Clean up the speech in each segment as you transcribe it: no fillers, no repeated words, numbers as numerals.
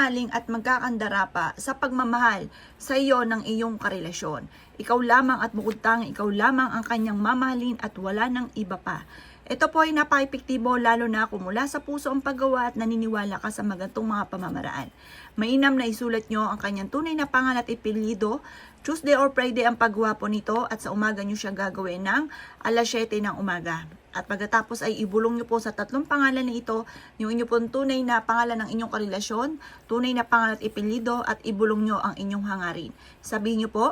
maghuhumaling at magkakandara pa sa pagmamahal sa iyo ng iyong karelasyon. Ikaw lamang at bukod tanging ikaw lamang ang kanyang mamahalin at wala ng iba pa. Ito po ay napaka-epektibo lalo na kung mula sa puso ang paggawa at naniniwala ka sa magantong mga pamamaraan. Mainam na isulat nyo ang kanyang tunay na pangalan at ipilido. Tuesday or Friday ang paggawa po nito at sa umaga nyo siya gagawin ng alas 7 ng umaga. At pagkatapos ay ibulong nyo po sa tatlong pangalan na ito, yung inyo pong tunay na pangalan ng inyong karelasyon, tunay na pangalan at ipilido at ibulong nyo ang inyong hangarin. Sabihin nyo po,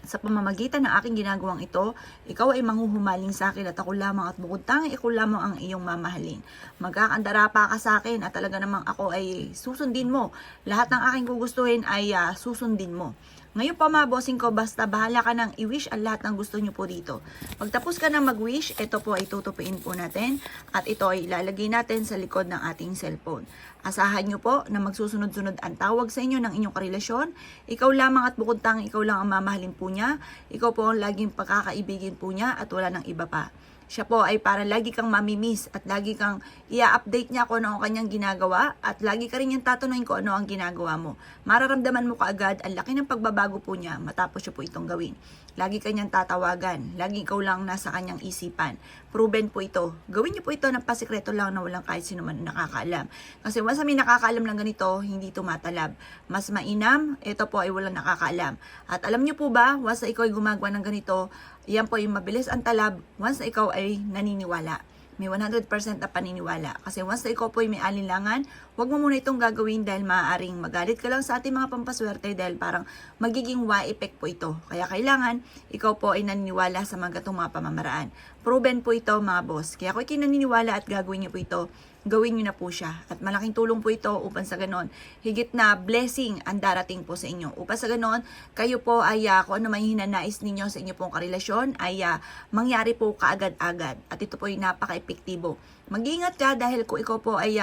sa pamamagitan ng aking ginagawang ito, ikaw ay manghuhumaling sa akin at ako lamang at bukod tanging ikaw lamang ang iyong mamahalin. Magkakandara pa ka sa akin at talaga namang ako ay susundin mo. Lahat ng aking gugustuhin ay susundin mo. Ngayon pa mga bossing ko, basta bahala ka nang i-wish ang lahat ng gusto nyo po dito. Pagtapos ka nang mag-wish, ito po ay tutupiin po natin at ito ay ilalagay natin sa likod ng ating cellphone. Asahan nyo po na magsusunod-sunod ang tawag sa inyo ng inyong karelasyon. Ikaw lamang at bukod tanging ikaw lang ang mamahalin po niya. Ikaw po ang laging pagkakaibigin po niya at wala ng iba pa. Siya po ay para lagi kang mamimiss at lagi kang i-update niya kung ano ang kanyang ginagawa at lagi ka rin niyang tatanungin kung ano ang ginagawa mo. Mararamdaman mo kaagad ang laki ng pagbabago po niya matapos siya po itong gawin. Lagi kanyang tatawagan, lagi ikaw lang nasa kanyang isipan. Proven po ito. Gawin niyo po ito ng pasikreto lang na walang kahit sino man nakakaalam. Kasi once may nakakaalam lang ganito, hindi tumatalab. Mas mainam, ito po ay walang nakakaalam. At alam niyo po ba, once ikaw ay gumagawa ng ganito, yan po yung mabilis ang talab once na ikaw ay naniniwala. May 100% na paniniwala. Kasi once na ikaw po ay may alinlangan, huwag mo muna itong gagawin dahil maaaring magalit ka lang sa ating mga pampaswerte dahil parang magiging effect po ito. Kaya kailangan ikaw po ay naniniwala sa mga gatong mga pamamaraan. Proven po ito mga boss. Kaya kung ikinaniniwala at gagawin niyo po ito, gawin niyo na po siya. At malaking tulong po ito upang sa ganon, higit na blessing ang darating po sa inyo. Upang sa ganon, kayo po ay kung ano may hinanais ninyo sa inyo pong karelasyon ay mangyari po kaagad-agad. At ito po ay napaka-epektibo. Mag-iingat ka dahil kung ikaw po ay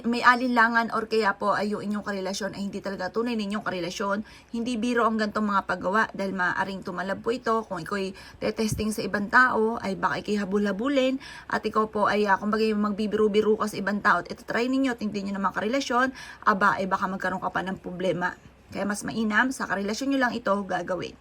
may alinlangan or kaya po ay yung inyong karelasyon ay hindi talaga tunay ninyong karelasyon, hindi biro ang gantong mga paggawa dahil maaaring tumalab po ito. Kung ikaw ay testing sa ibang tao ay baka ikihabol-habulin at ikaw po ay kumbaga magbibiru-biru ka sa ibang tao at ito try ninyo at hindi nyo naman karelasyon, ay baka magkaroon ka pa ng problema. Kaya mas mainam sa karelasyon nyo lang ito gagawin.